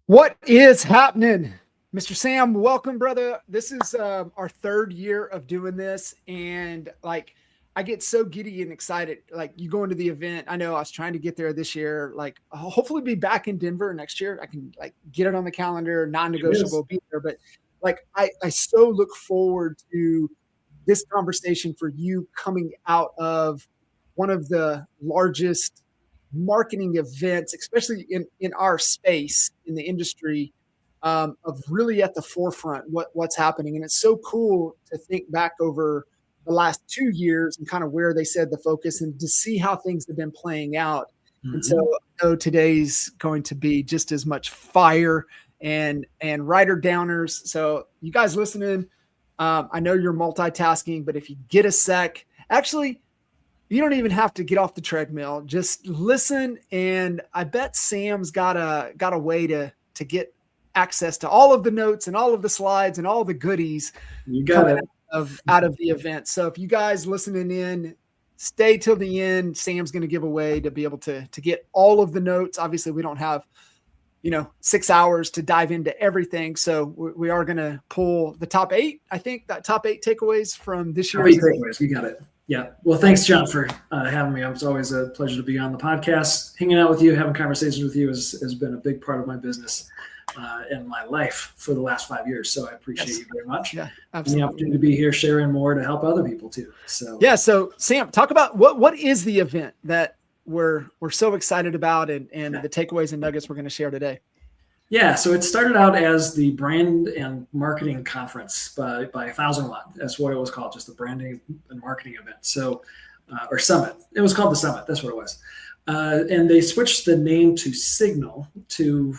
What is happening? Mr. Sam, welcome, brother. This is our third year of doing this. And I get so giddy and excited. Like, you go into the event. I know I was trying to get there this year. Like, I'll hopefully be back in Denver next year. I can get it on the calendar, non-negotiable, be there. But I so look forward to this conversation for you coming out of one of the largest marketing events, especially in our space in the industry, of really at the forefront what's happening. And it's so cool to think back over the last 2 years and kind of where they said the focus and to see how things have been playing out. Mm-hmm. And so I know today's going to be just as much fire and writer downers. So you guys listening, I know you're multitasking, but if you get a sec, actually, you don't even have to get off the treadmill. Just listen, and I bet Sam's got a way to get access to all of the notes and all of the slides and all the goodies. You got it out of the event. So if you guys listening in, stay till the end. Sam's going to give away to be able to get all of the notes. Obviously, we don't have 6 hours to dive into everything. So we are going to pull the top 8. I think that top 8 takeaways from this year's takeaways. You got it. Yeah. Well, thanks, John, for having me. It's always a pleasure to be on the podcast. Hanging out with you, having conversations with you has been a big part of my business and my life for the last 5 years. So I appreciate you very much. Yeah, absolutely. And the opportunity to be here sharing more to help other people too. So yeah. So Sam, talk about what is the event that we're so excited about and the takeaways and nuggets we're going to share today. Yeah, so it started out as the brand and marketing conference by 1000 Watt. That's what it was called, just the branding and marketing event. So, or summit. It was called the summit. That's what it was. And they switched the name to Signal to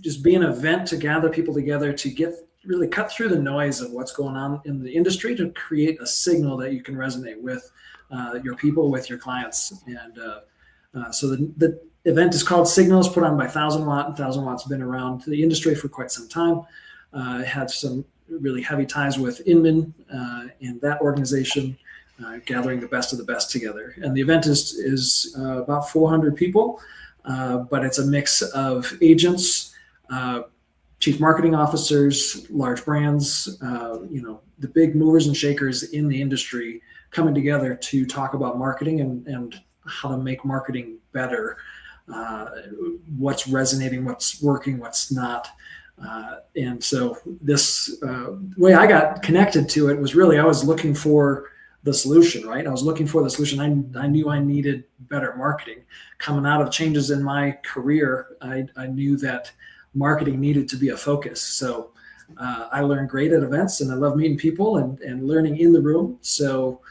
just be an event to gather people together to really cut through the noise of what's going on in the industry to create a signal that you can resonate with your people, with your clients. And so the event is called Signals, put on by 1000 Watt. 1000 Watt's been around the industry for quite some time. Had some really heavy ties with Inman and that organization, gathering the best of the best together. And the event is about 400 people, but it's a mix of agents, chief marketing officers, large brands, the big movers and shakers in the industry coming together to talk about marketing and how to make marketing better. What's resonating, what's working, what's not. And so this way I got connected to it was really, I was looking for the solution, right? I was looking for the solution. I knew I needed better marketing. Coming out of changes in my career, I knew that marketing needed to be a focus. So I learned great at events, and I love meeting people and learning in the room. So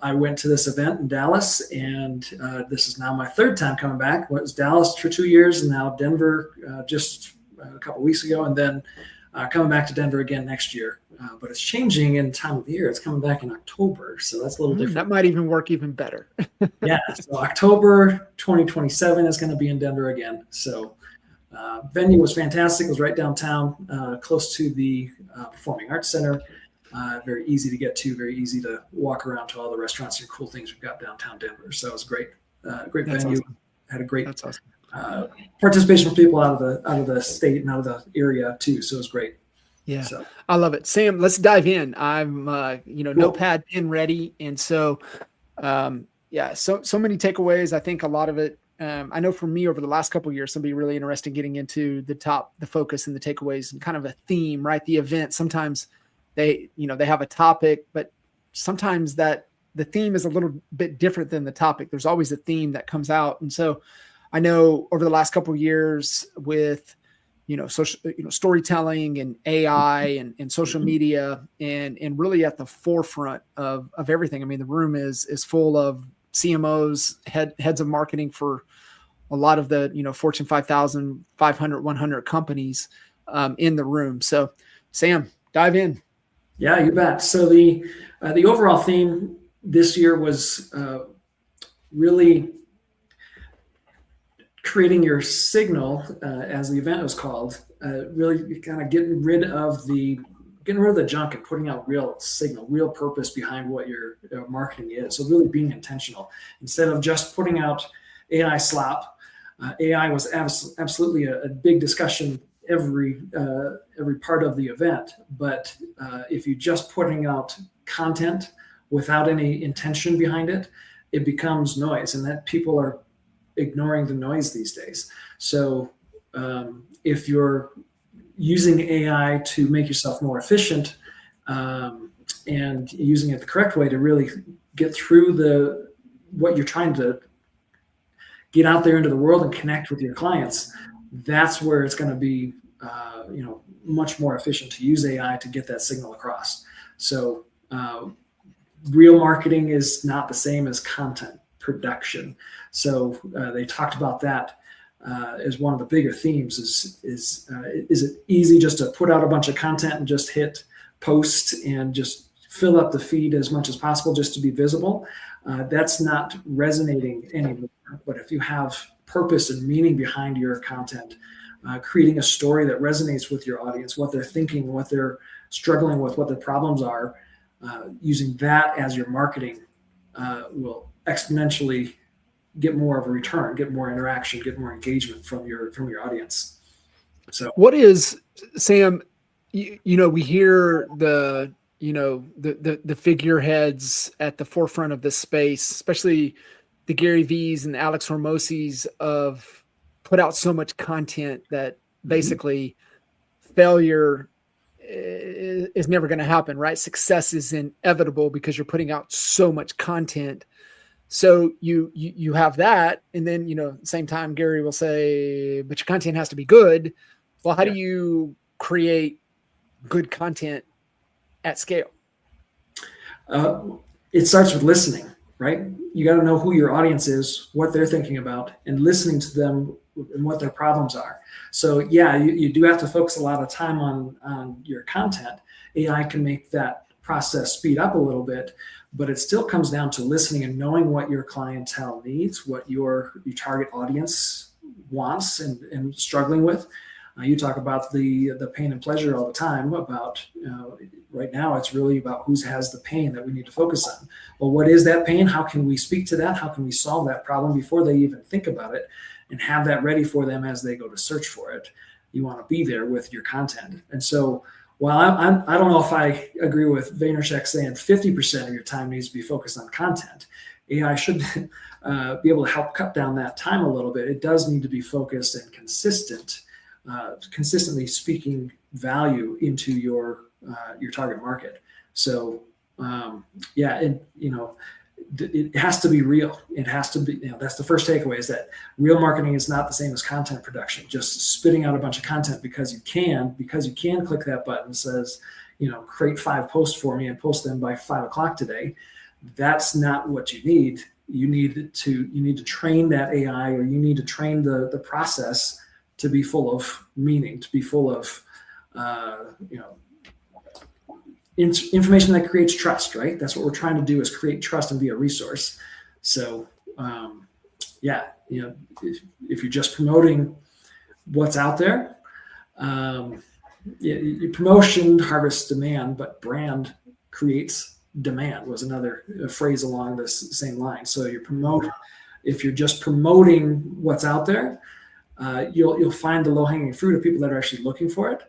I went to this event in Dallas, and this is now my third time coming back. It was Dallas for 2 years, and now Denver just a couple of weeks ago, and then coming back to Denver again next year. But it's changing in time of year. It's coming back in October, so that's a little different. That might even work even better. Yeah, so October 2027 is going to be in Denver again. So venue was fantastic. It was right downtown, close to the Performing Arts Center. Very easy to get to, very easy to walk around to all the restaurants and cool things we've got downtown Denver. So it was great, great That's venue. Awesome. Had a great That's awesome. Participation from people out of the state and out of the area too. So it was great. Yeah, so. I love it. Sam, let's dive in. I'm, Cool. notepad, pen ready, and so, so many takeaways. I think a lot of it. I know for me over the last couple of years, somebody really interested in getting into the focus and the takeaways and kind of a theme, right? The event sometimes. They have a topic, but sometimes that the theme is a little bit different than the topic. There's always a theme that comes out. And so I know over the last couple of years with, social, storytelling and AI and social media and really at the forefront of everything. I mean, the room is full of CMOs, heads of marketing for a lot of the, Fortune 5,000, 500, 100 companies in the room. So Sam, dive in. Yeah, you bet. So the overall theme this year was really creating your signal, as the event was called. Really kind of getting rid of the junk and putting out real signal, real purpose behind what your marketing is. So really being intentional instead of just putting out AI slop. AI was absolutely a big discussion every part of the event. But if you're just putting out content without any intention behind it, it becomes noise, and that people are ignoring the noise these days. So if you're using AI to make yourself more efficient, and using it the correct way to really get through what you're trying to get out there into the world and connect with your clients, that's where it's going to be much more efficient to use AI to get that signal across. So real marketing is not the same as content production. So they talked about that as one of the bigger themes. Is it easy just to put out a bunch of content and just hit post and just fill up the feed as much as possible just to be visible? That's not resonating anymore. But if you have purpose and meaning behind your content, creating a story that resonates with your audience, what they're thinking, what they're struggling with, what their problems are, using that as your marketing will exponentially get more of a return, get more interaction, get more engagement from your audience. So what is, Sam, we hear the figureheads at the forefront of this space, especially the Gary V's and Alex Hormozzi's, of put out so much content that basically failure is never going to happen, right? Success is inevitable because you're putting out so much content. So you have that. And then, at the same time, Gary will say, but your content has to be good. Well, how do you create good content at scale? It starts with listening, right? You got to know who your audience is, what they're thinking about, and listening to them and what their problems are. So yeah, you do have to focus a lot of time on your content. AI can make that process speed up a little bit, but it still comes down to listening and knowing what your clientele needs, what your target audience wants and struggling with. You talk about the pain and pleasure all the time about, right now, it's really about who has the pain that we need to focus on. Well, what is that pain? How can we speak to that? How can we solve that problem before they even think about it, and have that ready for them as they go to search for it? You want to be there with your content. And so while I don't know if I agree with Vaynerchuk saying 50% of your time needs to be focused on content, AI should be able to help cut down that time a little bit. It does need to be focused and consistently speaking value into your target market. So it has to be real. It has to be, that's the first takeaway, is that real marketing is not the same as content production. Just spitting out a bunch of content because you can click that button that says, create 5 posts for me and post them by 5 o'clock today. That's not what you need. You need to train that AI, or you need to train the process to be full of meaning, to be full of, information that creates trust, right? That's what we're trying to do, is create trust and be a resource. So, if you're just promoting what's out there, promotion harvests demand, but brand creates demand was another phrase along this same line. So if you're just promoting what's out there, you'll find the low-hanging fruit of people that are actually looking for it.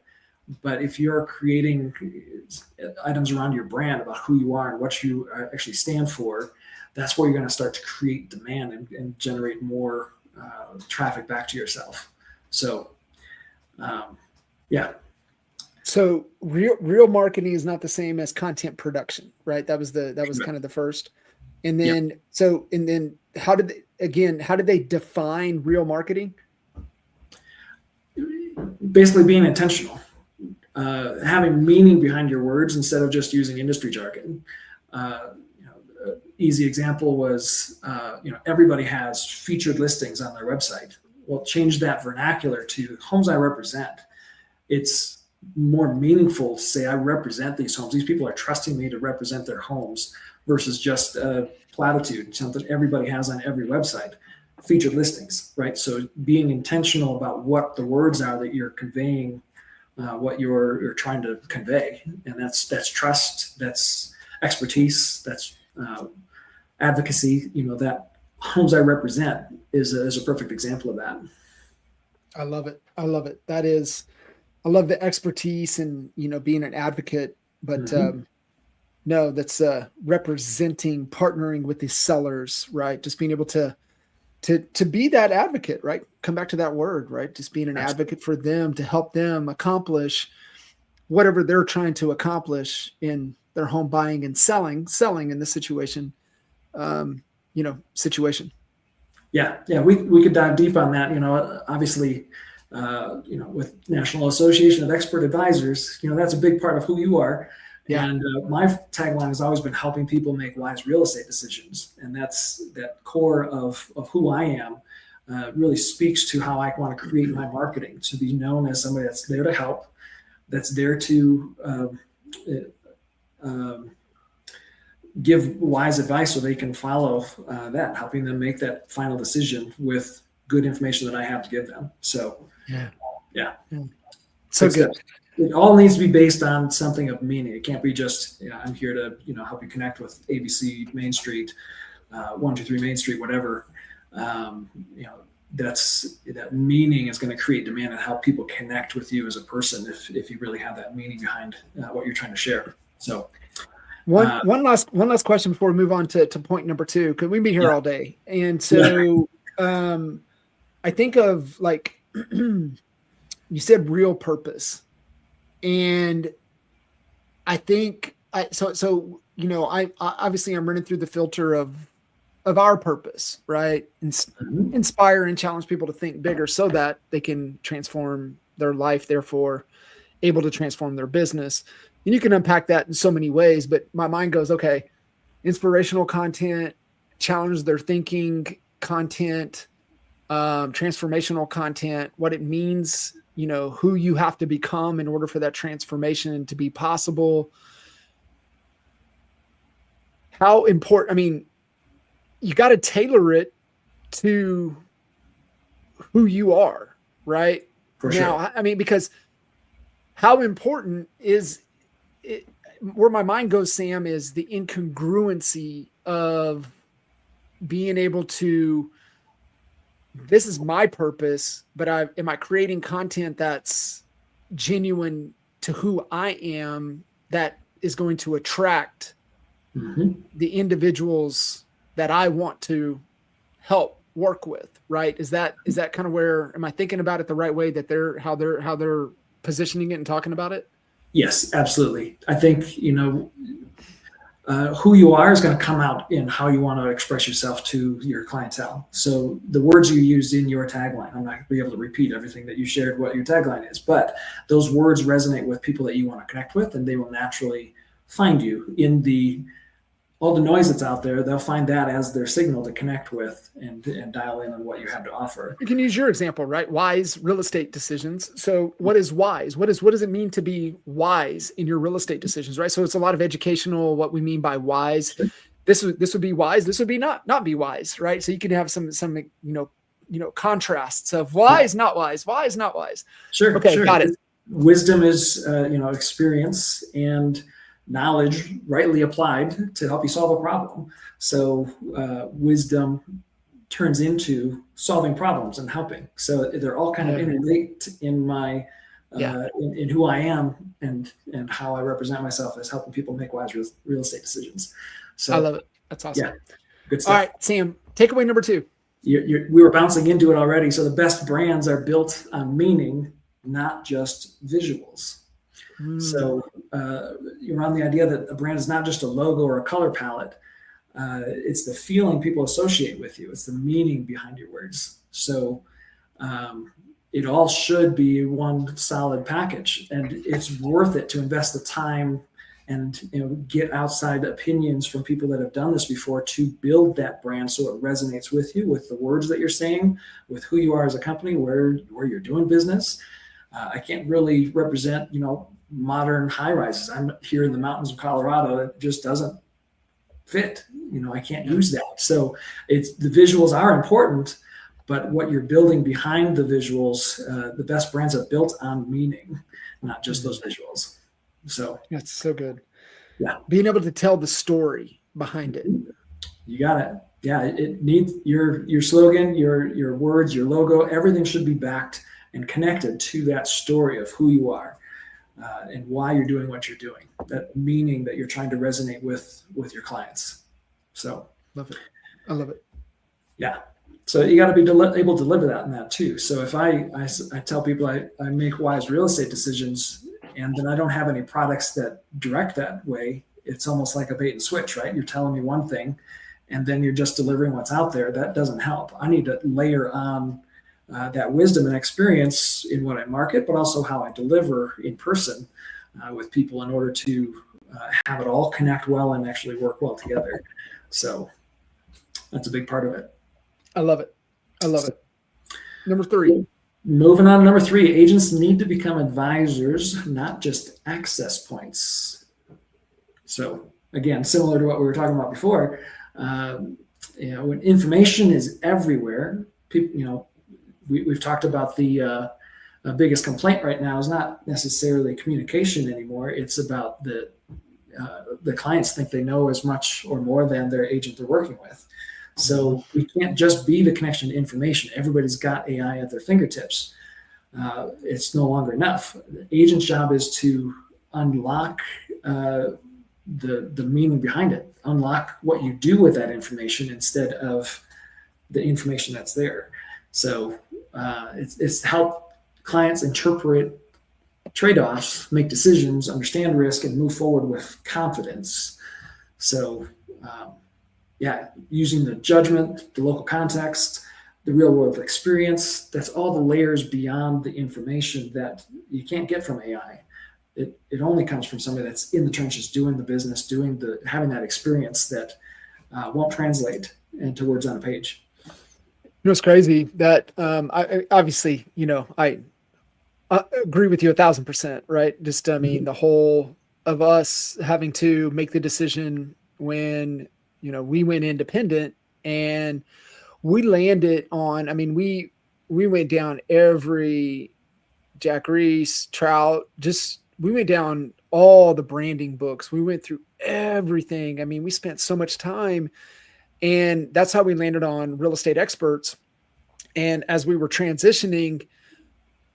But if you're creating items around your brand about who you are and what you actually stand for, that's where you're going to start to create demand and generate more traffic back to yourself. So, So real marketing is not the same as content production, right? That was kind of the first. And then, how did they define real marketing? Basically being intentional. Having meaning behind your words instead of just using industry jargon. Easy example was, everybody has featured listings on their website. Well, change that vernacular to homes I represent. It's more meaningful to say I represent these homes. These people are trusting me to represent their homes, versus just a platitude, something everybody has on every website. Featured listings, right? So being intentional about what the words are that you're conveying, what you're trying to convey, and that's trust, that's expertise, that's advocacy. homes I represent is a perfect example of that. I love it. I love it. I love the expertise and, being an advocate, but, Mm-hmm. no, that's representing, partnering with the sellers, right? Just being able to be that advocate, right? Come back to that word, right? Just being an Absolutely. advocate for them to help them accomplish whatever they're trying to accomplish in their home buying and selling in this situation, situation. Yeah. We could dive deep on that. Obviously, with National Association of Expert Advisors, that's a big part of who you are. Yeah. And my tagline has always been helping people make wise real estate decisions, and that's that core of who I am. Really speaks to how I want to create my marketing to be known as somebody that's there to help, that's there to um, give wise advice so they can follow that, helping them make that final decision with good information that I have to give them. So, Yeah. yeah, So good. It all needs to be based on something of meaning. It can't be just, I'm here to, help you connect with ABC Main Street, 123 Main Street, whatever. That meaning is going to create demand and help people connect with you as a person if you really have that meaning behind what you're trying to share. So, One last question before we move on to point number 2, because we'd be here all day. And so I think of, like, you said real purpose. And I think I obviously I'm running through the filter of our purpose, right? Inspire and challenge people to think bigger so that they can transform their life, therefore able to transform their business. And you can unpack that in so many ways, but my mind goes, okay, inspirational content, challenge their thinking content, transformational content, what it means, who you have to become in order for that transformation to be possible. How important, you got to tailor it to who you are, right? For now, sure. Because how important is it, where my mind goes, Sam, is the incongruency of being able to, this is my purpose, but am I creating content that's genuine to who I am, that is going to attract the individuals that I want to help work with, right? Is that kind of where, am I thinking about it the right way, that how they're positioning it and talking about it? Yes, absolutely. I think, who you are is going to come out in how you want to express yourself to your clientele. So the words you used in your tagline, I'm not going to be able to repeat everything that you shared what your tagline is, but those words resonate with people that you want to connect with, and they will naturally find you in all the noise that's out there. They'll find that as their signal to connect with and dial in on what you have to offer. You can use your example, right? Wise real estate decisions. So what is wise? What does it mean to be wise in your real estate decisions, right? So it's a lot of educational, what we mean by wise. Sure. This would be wise. This would be not be wise, right? So you can have some contrasts of wise, not wise, wise, not wise. Sure. Okay, sure. got it. Wisdom is experience and knowledge rightly applied to help you solve a problem. So wisdom turns into solving problems and helping. So they're all kind of interlinked in my in who I am and how I represent myself as helping people make wise real estate decisions. So I love it. That's awesome. Yeah, good stuff. All right, Sam, takeaway number 2. We were bouncing into it already. So the best brands are built on meaning, not just visuals. So you're on the idea that a brand is not just a logo or a color palette. It's the feeling people associate with you. It's the meaning behind your words. So it all should be one solid package, and it's worth it to invest the time and get outside opinions from people that have done this before to build that brand so it resonates with you, with the words that you're saying, with who you are as a company, where you're doing business. I can't really represent modern high rises. I'm here in the mountains of Colorado. It just doesn't fit. I can't use that. So the visuals are important, but what you're building behind the visuals, the best brands are built on meaning, not just those visuals. So that's so good. Yeah. Being able to tell the story behind it. You got it. Yeah, it needs your slogan, your words, your logo, everything should be backed and connected to that story of who you are and why you're doing what you're doing. That meaning that you're trying to resonate with your clients. So, Love it. I love it. yeah. So you got to be able to deliver that in that too. So if I tell people I make wise real estate decisions and then I don't have any products that direct that way, it's almost like a bait and switch, right? You're telling me one thing and then you're just delivering what's out there. That doesn't help. I need to layer on that wisdom and experience in what I market, but also how I deliver in person with people in order to have it all connect well and actually work well together. So that's a big part of it. I love it. I love it. Number 3. Moving on to number 3, agents need to become advisors, not just access points. So again, similar to what we were talking about before, when information is everywhere, people, we've talked about the biggest complaint right now is not necessarily communication anymore. It's about the clients think they know as much or more than their agent they're working with. So we can't just be the connection to information. Everybody's got AI at their fingertips. It's no longer enough. The agent's job is to unlock the meaning behind it, unlock what you do with that information instead of the information that's there. So it's to help clients interpret trade-offs, make decisions, understand risk, and move forward with confidence. So using the judgment, the local context, the real world experience, that's all the layers beyond the information that you can't get from AI. It only comes from somebody that's in the trenches, doing the business, having that experience that won't translate into words on a page. It's crazy that I obviously, I agree with you 1,000%, right? Just, the whole of us having to make the decision when, we went independent and we landed on, we went down every Jack Reese, Trout, we went down all the branding books. We went through everything. We spent so much time, and that's how we landed on Real Estate Experts. And as we were transitioning,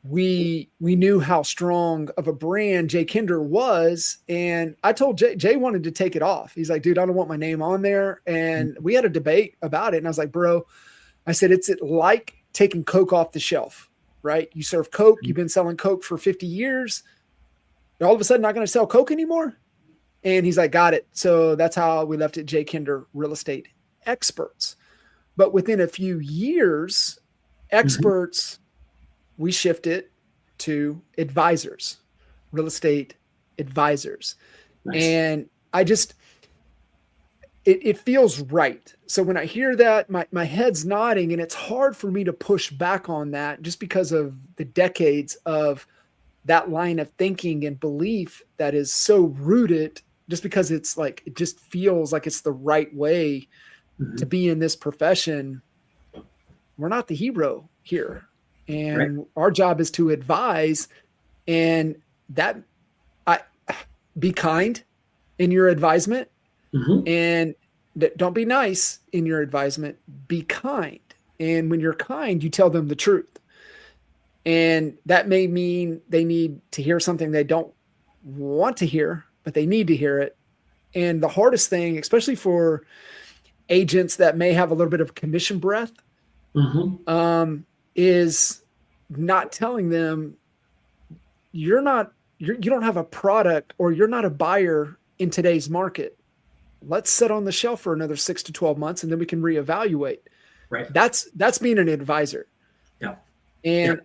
we knew how strong of a brand Jay Kinder was. And I told Jay wanted to take it off. He's like, dude, I don't want my name on there. And we had a debate about it. And I was like, bro, I said, it's like taking Coke off the shelf, right? You serve Coke. You've been selling Coke for 50 years. You're all of a sudden not going to sell Coke anymore. And he's like, got it. So that's how we left it Jay Kinder Real Estate Experts. But within a few years, Experts, we shifted to advisors, real estate advisors. Nice. And it feels right. So when I hear that, my head's nodding, and it's hard for me to push back on that just because of the decades of that line of thinking and belief that is so rooted, just because it's like, it just feels like it's the right way to be in this profession. We're not the hero here. And our job is to advise, and that be kind in your advisement, and don't be nice in your advisement, be kind. And when you're kind, you tell them the truth. And that may mean they need to hear something they don't want to hear, but they need to hear it. And the hardest thing, especially for agents that may have a little bit of commission breath, is not telling them you don't have a product, or you're not a buyer in today's market. Let's sit on the shelf for another 6 to 12 months, and then we can reevaluate. Right. That's being an advisor. Yeah. And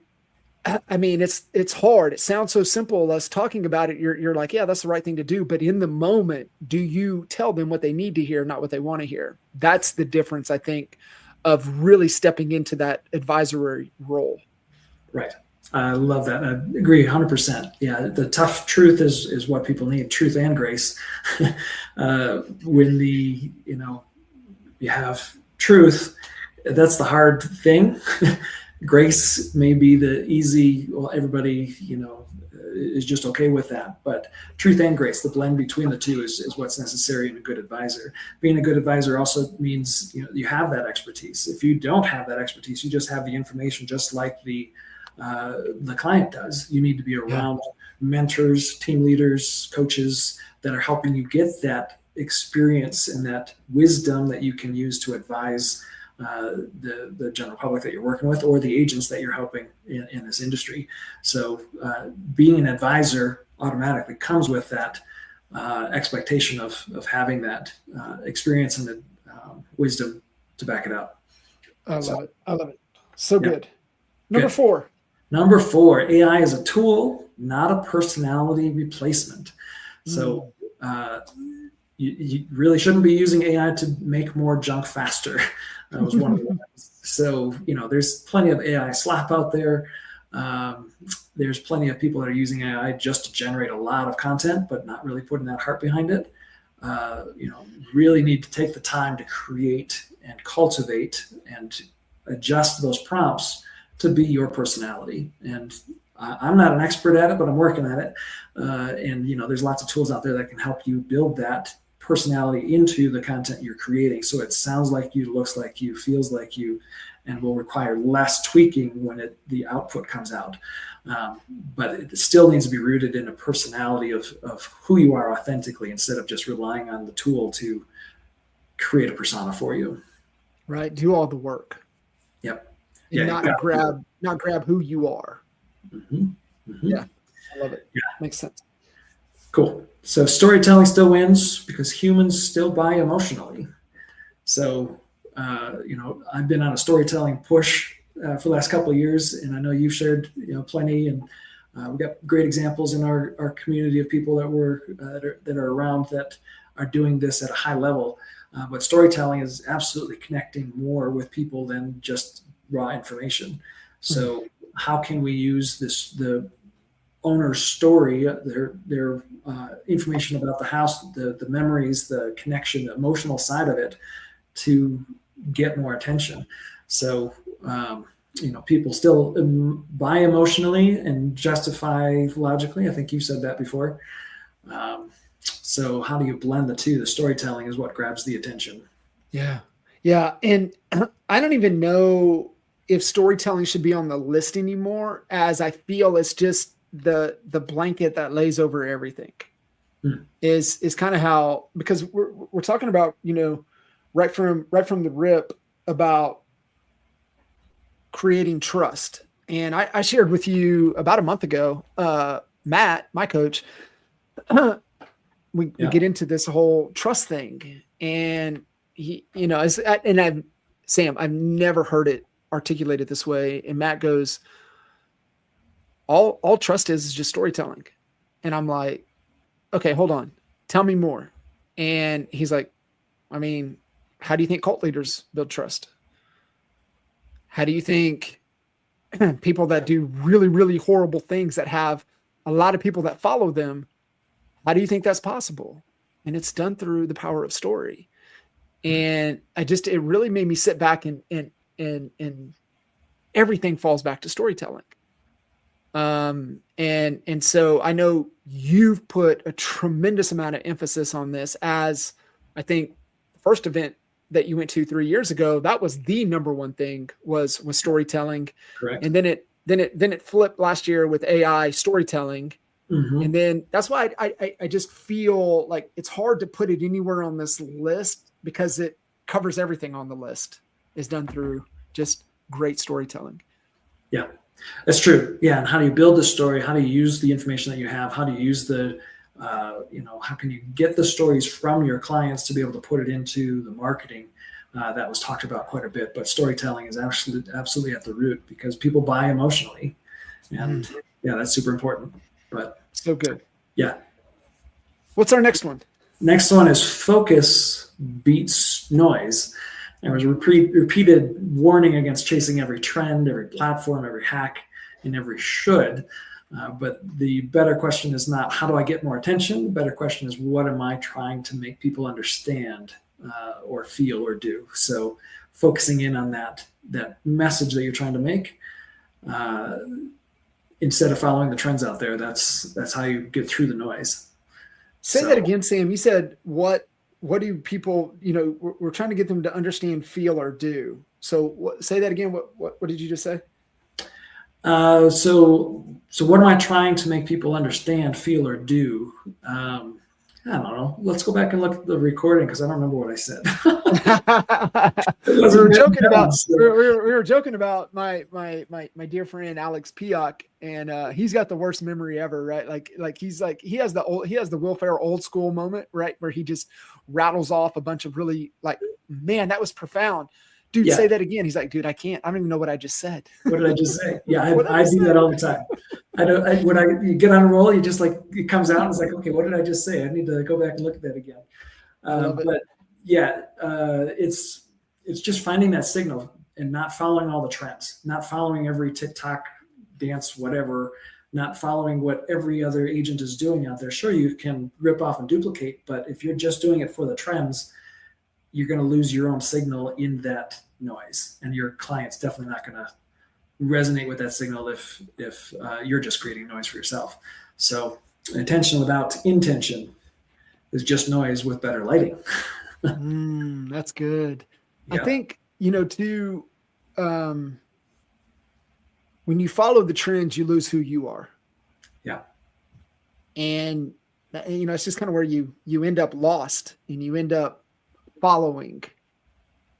it's hard. It sounds so simple. Us talking about it, you're like, yeah, that's the right thing to do. But in the moment, do you tell them what they need to hear, not what they want to hear? That's the difference, I think, of really stepping into that advisory role. Right. I love that. I agree 100%. Yeah. The tough truth is what people need, truth and grace. When you have truth, that's the hard thing. Grace may be the easy, well, everybody, is just okay with that. But truth and grace, the blend between the two is what's necessary in a good advisor. Being a good advisor also means, you have that expertise. If you don't have that expertise, you just have the information, just like the client does. You need to be around mentors, team leaders, coaches that are helping you get that experience and that wisdom that you can use to advise the general public that you're working with, or the agents that you're helping in this industry. So being an advisor automatically comes with that expectation of having that experience and wisdom to back it up. I love it. I love it. So good. Number four. Number four, AI is a tool, not a personality replacement. So you really shouldn't be using AI to make more junk faster. That was one of the ones. So, there's plenty of AI slap out there. There's plenty of people that are using AI just to generate a lot of content, but not really putting that heart behind it. Really need to take the time to create and cultivate and adjust those prompts to be your personality. And I'm not an expert at it, but I'm working at it. And there's lots of tools out there that can help you build that personality into the content you're creating, so it sounds like you, looks like you, feels like you, and will require less tweaking when the output comes out. But it still needs to be rooted in a personality of who you are authentically, instead of just relying on the tool to create a persona for you. Right. Do all the work. Yep. And not grab who you are. Mm-hmm. Mm-hmm. Yeah. I love it. Yeah. Makes sense. Cool. So storytelling still wins because humans still buy emotionally. So, I've been on a storytelling push for the last couple of years, and I know you've shared, plenty, and we've got great examples in our community of people that are around that are doing this at a high level. But storytelling is absolutely connecting more with people than just raw information. So how can we use the owner's story, their information about the house, the memories, the connection, the emotional side of it, to get more attention? So, people still buy emotionally and justify logically. I think you said that before. So how do you blend the two? The storytelling is what grabs the attention. Yeah. Yeah. And I don't even know if storytelling should be on the list anymore, as I feel it's just the blanket that lays over everything. Is kind of how, because we're talking about, right from the rip about creating trust. And I shared with you about a month ago, Matt, my coach, we get into this whole trust thing, and he, Sam, I've never heard it articulated this way. And Matt goes, all trust is just storytelling. And I'm like, okay, hold on. Tell me more. And he's like, how do you think cult leaders build trust? How do you think people that do really, really horrible things that have a lot of people that follow them, how do you think that's possible? And it's done through the power of story. And it really made me sit back and everything falls back to storytelling. And so I know you've put a tremendous amount of emphasis on this, as I think the first event that you went to 3 years ago, that was the number one thing was storytelling. Correct. And then it flipped last year with AI storytelling. Mm-hmm. And then that's why I just feel like it's hard to put it anywhere on this list, because it covers everything on the list is done through just great storytelling. Yeah, that's true. Yeah. And how do you build the story? How do you use the information that you have? How do you use how can you get the stories from your clients to be able to put it into the marketing? That was talked about quite a bit, but storytelling is absolutely at the root, because people buy emotionally, and that's super important. But so good. Yeah. What's our next one? Next one is focus beats noise. There was a repeated warning against chasing every trend, every platform, every hack, and every should. But the better question is not how do I get more attention? The better question is what am I trying to make people understand or feel or do? So focusing in on that message that you're trying to make, uh, instead of following the trends out there. That's how you get through the noise. Say that again, Sam. You said what do people, we're trying to get them to understand, feel, or do. So say that again. What did you just say? So what am I trying to make people understand, feel, or do? I don't know. Let's go back and look at the recording because I don't remember what I said. we were joking about my dear friend Alex Piak, and he's got the worst memory ever, right? Like he has the Will Ferrell old school moment, right, where he just rattles off a bunch of really, like, man, that was profound. Dude, yeah. Say that again. He's like, dude, I can't. I don't even know what I just said. What did I just say? Yeah, I do that all the time. You get on a roll, you just, like, it comes out and it's like, okay, what did I just say? I need to go back and look at that again. But yeah, it's just finding that signal and not following all the trends, not following every TikTok dance, whatever, not following what every other agent is doing out there. Sure, you can rip off and duplicate, but if you're just doing it for the trends, you're going to lose your own signal in that noise, and your client's definitely not going to resonate with that signal if you're just creating noise for yourself. So attention without intention is just noise with better lighting. That's good. Yeah. I think, too, when you follow the trends, you lose who you are. Yeah. And, it's just kind of where you end up lost, and you end up following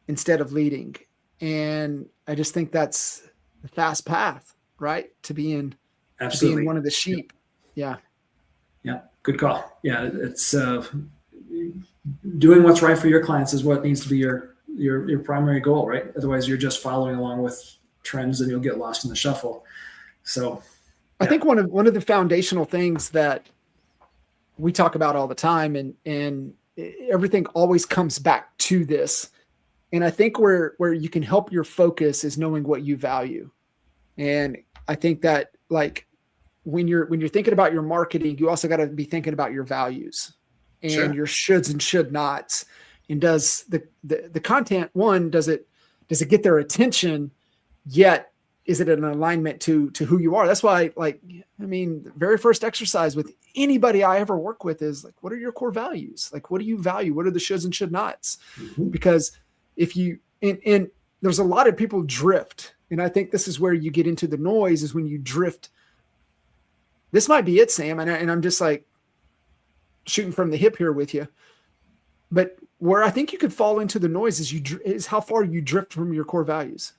instead of leading. And I just think that's the fast path, right? To being one of the sheep. Yeah. Yeah. Good call. Yeah. It's doing what's right for your clients is what needs to be your primary goal, right? Otherwise you're just following along with trends and you'll get lost in the shuffle. So yeah. I think one of the foundational things that we talk about all the time, and everything always comes back to this. And I think where you can help your focus is knowing what you value. And I think that, like, when you're thinking about your marketing, you also got to be thinking about your values and sure. your shoulds and should nots. And does the content, does it get their attention, yet is it an alignment to who you are? That's why, the very first exercise with anybody I ever work with is, like, what are your core values? Like, what do you value? What are the shoulds and should nots? Mm-hmm. Because if you, and there's a lot of people drift. And I think this is where you get into the noise, is when you drift. This might be it, Sam. And I'm just, like, shooting from the hip here with you. But where I think you could fall into the noise is how far you drift from your core values.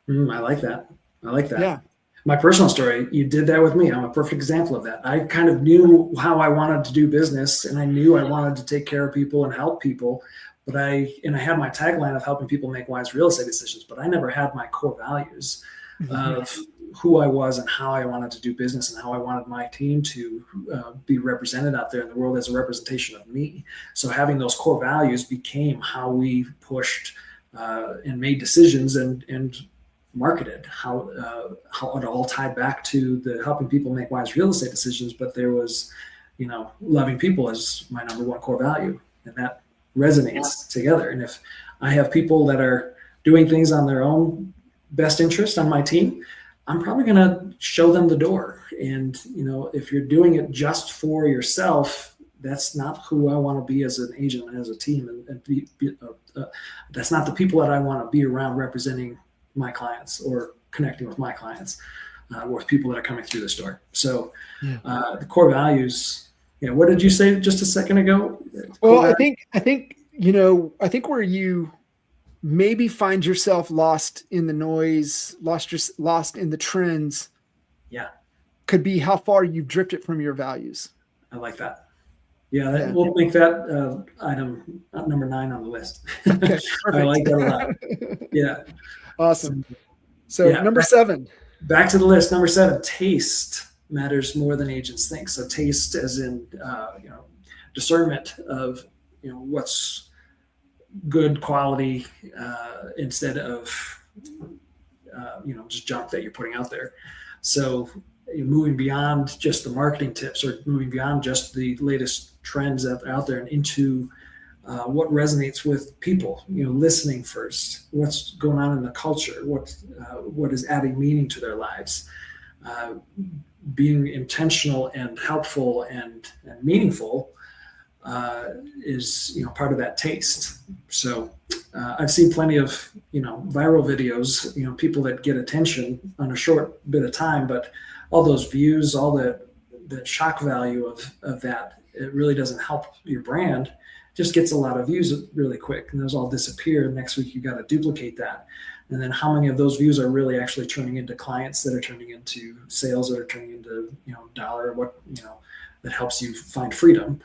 I like that. Yeah. My personal story, you did that with me. I'm a perfect example of that. I kind of knew how I wanted to do business, and I knew I wanted to take care of people and help people. But I had my tagline of helping people make wise real estate decisions, but I never had my core values of who I was and how I wanted to do business and how I wanted my team to be represented out there in the world as a representation of me. So having those core values became how we pushed and made decisions and marketed, how it all tied back to the helping people make wise real estate decisions. But there was, loving people as my number one core value, and that resonates together. And if I have people that are doing things on their own best interest on my team, I'm probably going to show them the door. And, if you're doing it just for yourself, that's not who I want to be as an agent and as a team. And that's not the people that I want to be around representing my clients or connecting with my clients, with people that are coming through this door. So the core values. Yeah. What did you say just a second ago? Well, I think where you maybe find yourself lost in the noise, lost in the trends. Yeah. Could be how far you've drifted from your values. I like that. Yeah. We'll make that item number 9 on the list. Okay, I like that a lot. Yeah. Awesome. So number 7. Back to the list. Number 7, taste matters more than agents think. So taste as in, discernment of, what's good quality instead of, just junk that you're putting out there. So moving beyond just the marketing tips or moving beyond just the latest trends that are out there and into what resonates with people, listening first, what's going on in the culture, what is adding meaning to their lives, uh, being intentional and helpful and meaningful is part of that taste. So I've seen plenty of viral videos, people that get attention on a short bit of time, but all those views, all that shock value of that, it really doesn't help your brand. It just gets a lot of views really quick, and those all disappear. Next week you got to duplicate that, and then how many of those views are really actually turning into clients that are turning into sales that are turning into dollar, that helps you find freedom.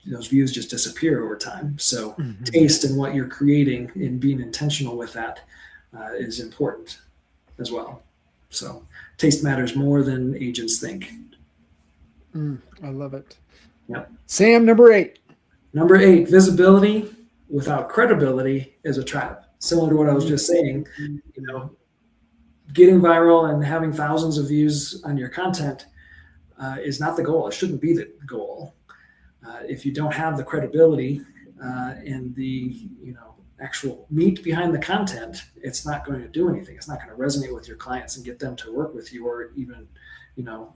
Those views just disappear over time. So taste and what you're creating and being intentional with that is important as well. So taste matters more than agents think. I love it. Yep. Sam, number 8. Number 8, visibility without credibility is a trap. Similar to what I was just saying, getting viral and having thousands of views on your content is not the goal. It shouldn't be the goal. If you don't have the credibility and the actual meat behind the content, it's not going to do anything. It's not going to resonate with your clients and get them to work with you, or even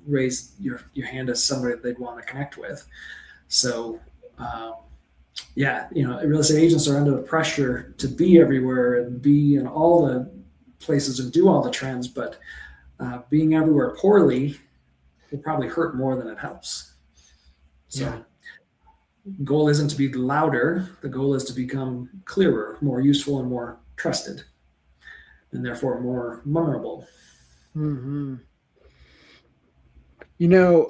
raise your hand as somebody that they'd want to connect with. So real estate agents are under the pressure to be everywhere and be in all the places and do all the trends, but being everywhere poorly will probably hurt more than it helps. So goal isn't to be louder. The goal is to become clearer, more useful, and more trusted, and therefore more memorable.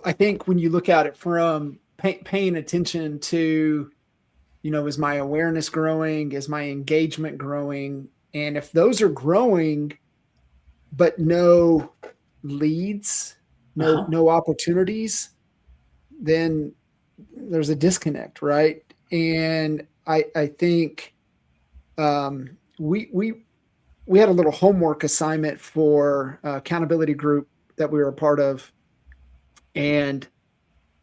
I think when you look at it from paying attention to, is my awareness growing? Is my engagement growing? And if those are growing, but no leads, no opportunities, then there's a disconnect, right? And I think we had a little homework assignment for accountability group that we were a part of, and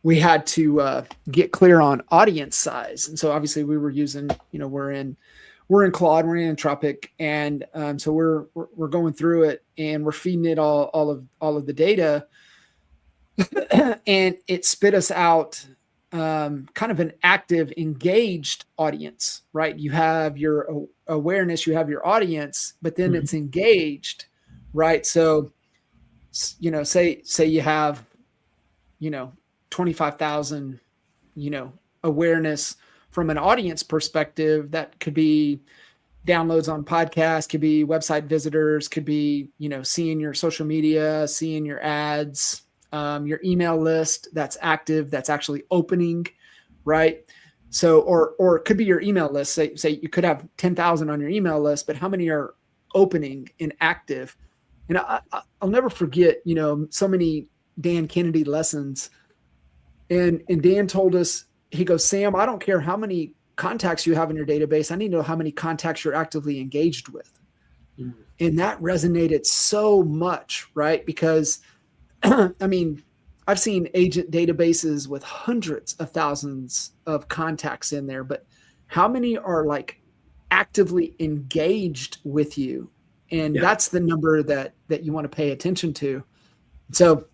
we had to get clear on audience size. And so obviously we were using, we're in Claude, we're in Anthropic, and so we're going through it and we're feeding it all of the data, and it spit us out kind of an active, engaged audience, right? You have your awareness, you have your audience, but then it's engaged, right? So, say you have, 25,000, awareness from an audience perspective. That could be downloads on podcasts, could be website visitors, could be, seeing your social media, seeing your ads, your email list that's active, that's actually opening, right? So, or it could be your email list. Say you could have 10,000 on your email list, but how many are opening and active? And I'll never forget, so many Dan Kennedy lessons. And Dan told us, he goes, Sam, I don't care how many contacts you have in your database. I need to know how many contacts you're actively engaged with. And that resonated so much, right? Because I've seen agent databases with hundreds of thousands of contacts in there, but how many are like actively engaged with you? And that's the number that you want to pay attention to. So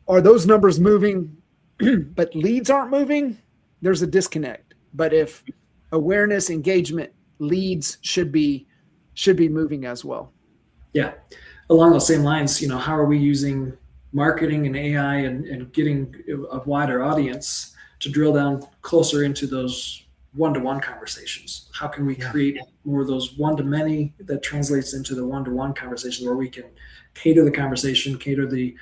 are those numbers moving, but leads aren't moving? There's a disconnect. But if awareness, engagement, leads should be moving as well. Yeah. Along those same lines, how are we using marketing and AI and getting a wider audience to drill down closer into those one-to-one conversations? How can we create more of those one-to-many that translates into the one-to-one conversations where we can cater the conversation, cater the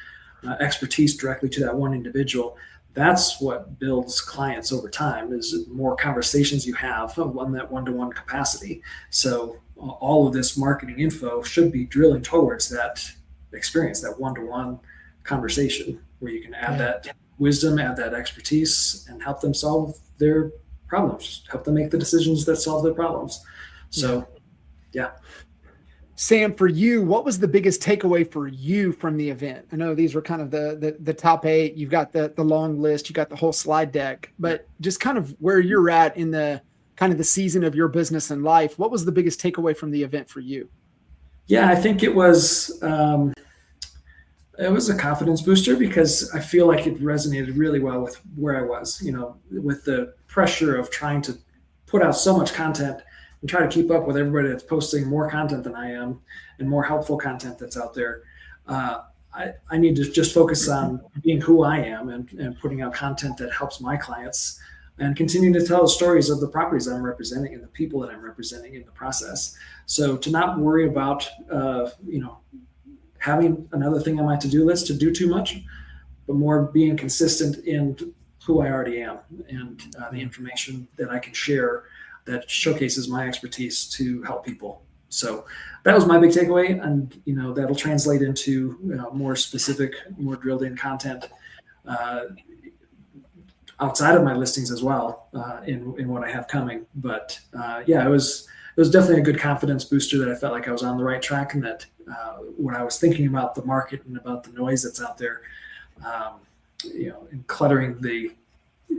expertise directly to that one individual? That's what builds clients over time, is more conversations you have on that one-to-one capacity. So all of this marketing info should be drilling towards that experience, that one-to-one conversation where you can add that wisdom, add that expertise, and help them solve their problems, help them make the decisions that solve their problems. So, Sam, for you, what was the biggest takeaway for you from the event? I know these were kind of the top 8. You've got the long list, you got the whole slide deck, but just kind of where you're at in the kind of the season of your business and life. What was the biggest takeaway from the event for you? Yeah, I think it was a confidence booster because I feel like it resonated really well with where I was, with the pressure of trying to put out so much content and try to keep up with everybody that's posting more content than I am and more helpful content that's out there. I need to just focus on being who I am and putting out content that helps my clients and continue to tell the stories of the properties that I'm representing and the people that I'm representing in the process. So to not worry about, having another thing on my to-do list to do too much, but more being consistent in who I already am and the information that I can share that showcases my expertise to help people. So that was my big takeaway. And, that'll translate into more specific, more drilled in content outside of my listings as well in what I have coming. But it was definitely a good confidence booster that I felt like I was on the right track and that when I was thinking about the market and about the noise that's out there, and cluttering the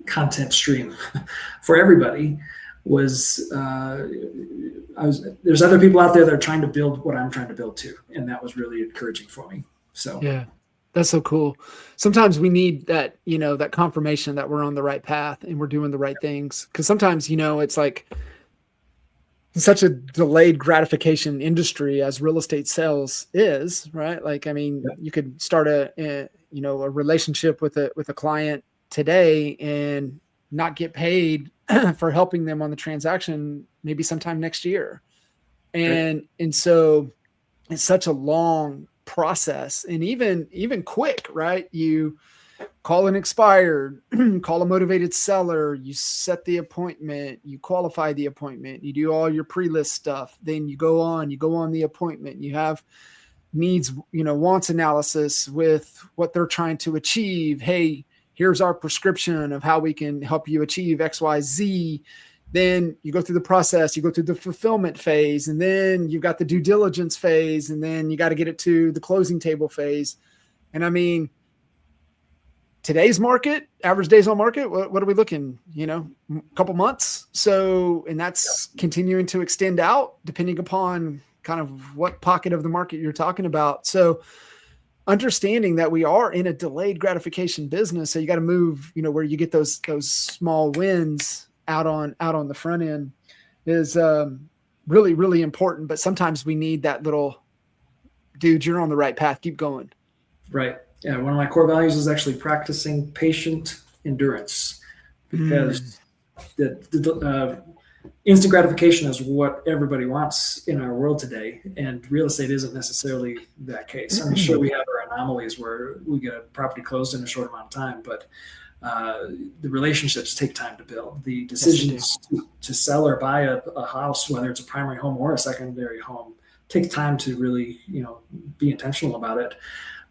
content stream for everybody was, there's other people out there that are trying to build what I'm trying to build too. And that was really encouraging for me. So, yeah, that's so cool. Sometimes we need that, that confirmation that we're on the right path and we're doing the right things. Cause sometimes, it's like, such a delayed gratification industry as real estate sales is, right? Like, I mean, you could start a relationship with a client today and not get paid for helping them on the transaction, maybe sometime next year. And so it's such a long process and even quick, right? You call an expired, call a motivated seller, you set the appointment, you qualify the appointment, you do all your pre-list stuff, then you go on the appointment, you have needs, wants analysis with what they're trying to achieve. Hey, here's our prescription of how we can help you achieve XYZ. Then you go through the process, you go through the fulfillment phase, and then you've got the due diligence phase, and then you got to get it to the closing table phase. And I mean, today's market, average days on market, what are we looking, a couple months. So, and that's continuing to extend out depending upon kind of what pocket of the market you're talking about. So understanding that we are in a delayed gratification business. So you got to move, where you get those small wins out on the front end is really, really important. But sometimes we need that little, dude, you're on the right path. Keep going. Right. Yeah, one of my core values is actually practicing patient endurance because the instant gratification is what everybody wants in our world today, and real estate isn't necessarily that case. I'm sure we have our anomalies where we get a property closed in a short amount of time, but the relationships take time to build. The decisions to sell or buy a house, whether it's a primary home or a secondary home, takes time to really be intentional about it.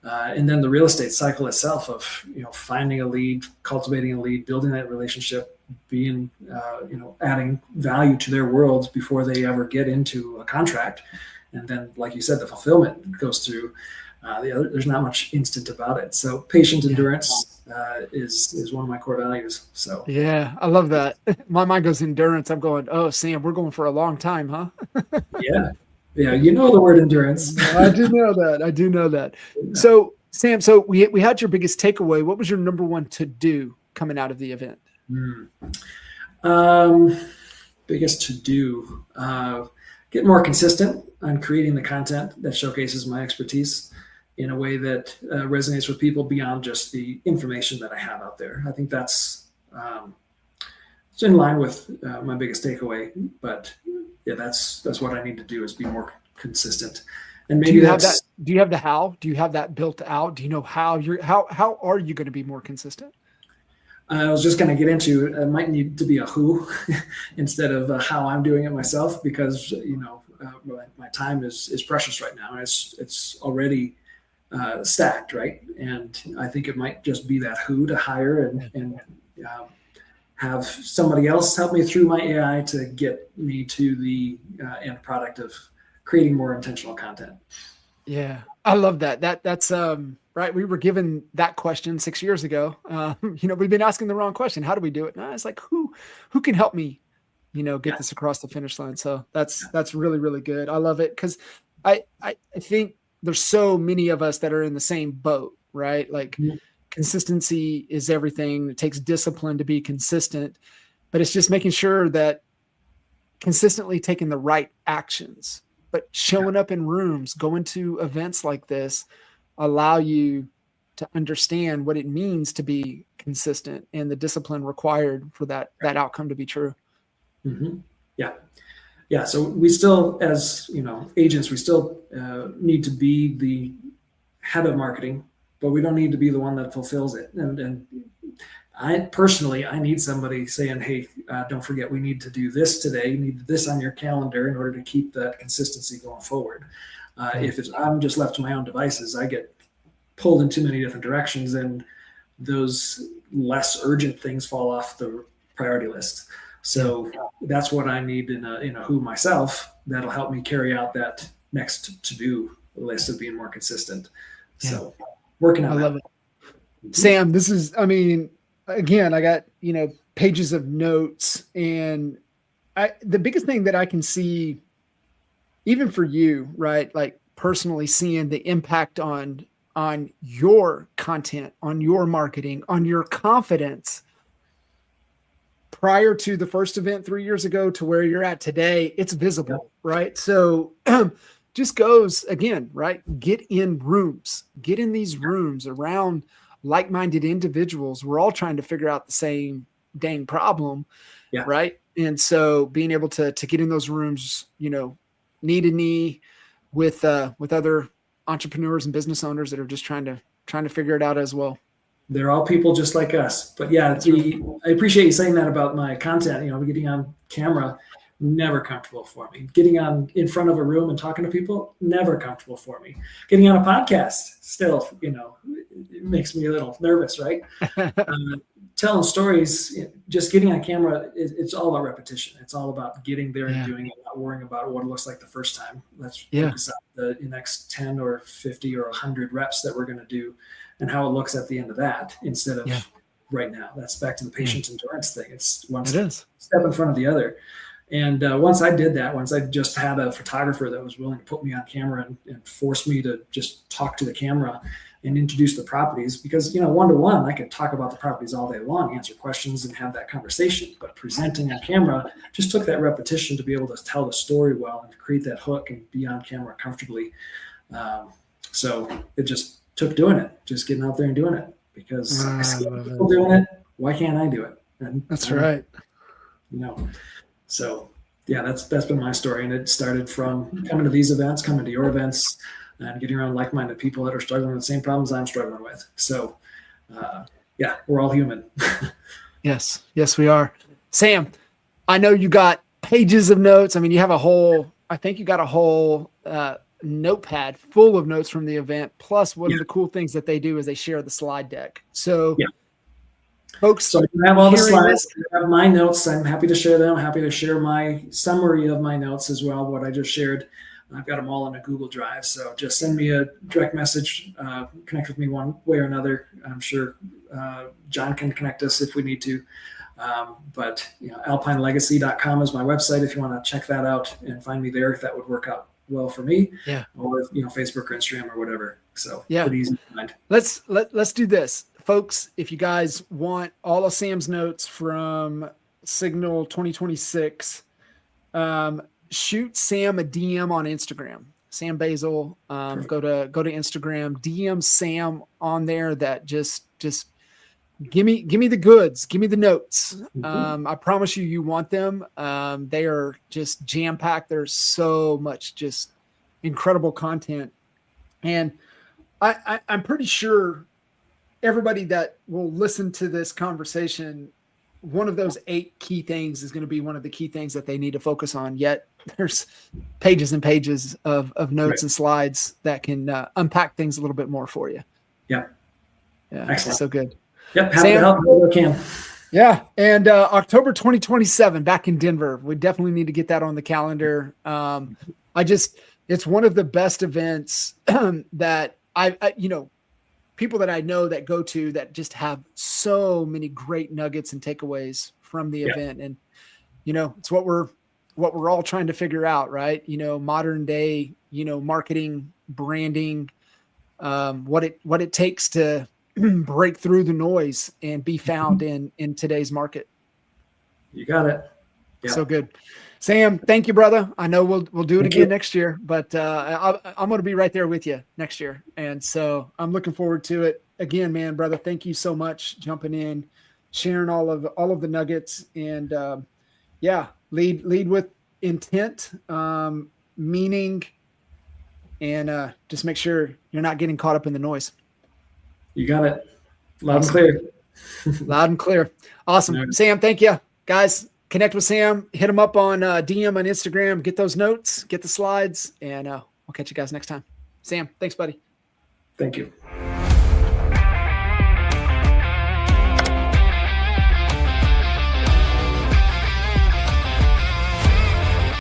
And then the real estate cycle itself of, finding a lead, cultivating a lead, building that relationship, being, adding value to their world before they ever get into a contract. And then, like you said, the fulfillment goes through there's not much instant about it. So patient endurance is one of my core values. So, yeah, I love that. My mind goes endurance. I'm going, oh, Sam, we're going for a long time, huh? Yeah. Yeah, the word endurance. I do know that. Yeah. So, Sam, we had your biggest takeaway. What was your number one to do coming out of the event? Biggest to do, get more consistent on creating the content that showcases my expertise in a way that resonates with people beyond just the information that I have out there. I think that's it's in line with my biggest takeaway, but yeah, that's what I need to do is be more consistent. And maybe do you have the how? Do you have that built out? Do you know how how are you going to be more consistent? I was just going to get into it might need to be a who instead of how I'm doing it myself, because my time is precious right now. It's already stacked, right? And I think it might just be that who to hire and have somebody else help me through my AI to get me to the end product of creating more intentional content. Yeah, I love that. That's right. We were given that question 6 years ago. We've been asking the wrong question. How do we do it? No, it's like who can help me get this across the finish line. So that's really, really good. I love it. Cause I think there's so many of us that are in the same boat, right? Like consistency is everything. It takes discipline to be consistent, but it's just making sure that consistently taking the right actions, but showing up in rooms, going to events like this allow you to understand what it means to be consistent and the discipline required for that outcome to be true. Mm-hmm. Yeah. So we still, as agents, we still need to be the head of marketing, but we don't need to be the one that fulfills it. And I personally need somebody saying, hey, don't forget, we need to do this today. You need this on your calendar in order to keep that consistency going forward. If I'm just left to my own devices, I get pulled in too many different directions, and those less urgent things fall off the priority list. So that's what I need in a who myself that'll help me carry out that next to-do list of being more consistent. So working on that. I love it. Sam, this is, again, I got, pages of notes, and the biggest thing that I can see, even for you, right? Like personally seeing the impact on your content, on your marketing, on your confidence prior to the first event 3 years ago to where you're at today, it's visible, right? So just goes again, right? Get in these rooms around like-minded individuals. We're all trying to figure out the same dang problem, right? And so being able to get in those rooms, knee to knee with other entrepreneurs and business owners that are just trying to figure it out as well. They're all people just like us. But I appreciate you saying that about my content. Getting on camera, never comfortable for me. Getting on in front of a room and talking to people, never comfortable for me. Getting on a podcast, still, it makes me a little nervous, right? Telling stories, just getting on camera, it's all about repetition. It's all about getting there and doing it, not worrying about what it looks like the first time. Let's focus on the next 10 or 50 or 100 reps that we're going to do and how it looks at the end of that instead of right now. That's back to the patient endurance thing. It's one step in front of the other. And once I did that, once I just had a photographer that was willing to put me on camera and force me to just talk to the camera and introduce the properties, because, one-to-one, I could talk about the properties all day long, answer questions and have that conversation. But presenting on camera just took that repetition to be able to tell the story well and to create that hook and be on camera comfortably. So it just took doing it, just getting out there and doing it, because I see people doing it. Why can't I do it? And that's right. So that's been my story. And it started from coming to these events, coming to your events, and getting around like-minded people that are struggling with the same problems I'm struggling with. So we're all human. Yes, we are. Sam, I know you got pages of notes. You have I think you got a whole notepad full of notes from the event. Plus one of the cool things that they do is they share the slide deck. So folks, so I have all the slides, I have my notes. I'm happy to share them. I'm happy to share my summary of my notes as well, what I just shared. I've got them all in a Google Drive. So just send me a direct message, connect with me one way or another. I'm sure John can connect us if we need to. But alpinelegacy.com is my website. If you want to check that out and find me there, if that would work out well for me, or Facebook or Instagram or whatever. So pretty easy to find. Let's do this, folks. If you guys want all of Sam's notes from Signal 2026, shoot Sam a DM on Instagram. Sam Basel. Go to Instagram, DM Sam on there. That just give me the goods, give me the notes. I promise you want them. They are just jam-packed. There's so much just incredible content. And I'm pretty sure everybody that will listen to this conversation, one of those 8 key things is going to be one of the key things that they need to focus on. Yet there's pages and pages of notes and slides that can unpack things a little bit more for you. Yeah. Excellent. So good. Yep, happy to help wherever I can. Yeah, and October 2027 back in Denver. We definitely need to get that on the calendar. It's one of the best events that people that I know that go to that just have so many great nuggets and takeaways from the event. And it's what we're all trying to figure out, right? Modern day, marketing, branding, what it takes to break through the noise and be found in today's market. You got it. Yeah. So good. Sam, thank you, brother. I know we'll do it again next year, but I'm going to be right there with you next year. And so I'm looking forward to it again, man, brother. Thank you so much jumping in, sharing all of the nuggets, and lead with intent, meaning, and just make sure you're not getting caught up in the noise. You got it. Loud and clear. Loud and clear. Awesome. Yeah. Sam, thank you. Guys, connect with Sam. Hit him up on DM on Instagram. Get those notes, get the slides, and we'll catch you guys next time. Sam, thanks, buddy. Thank you.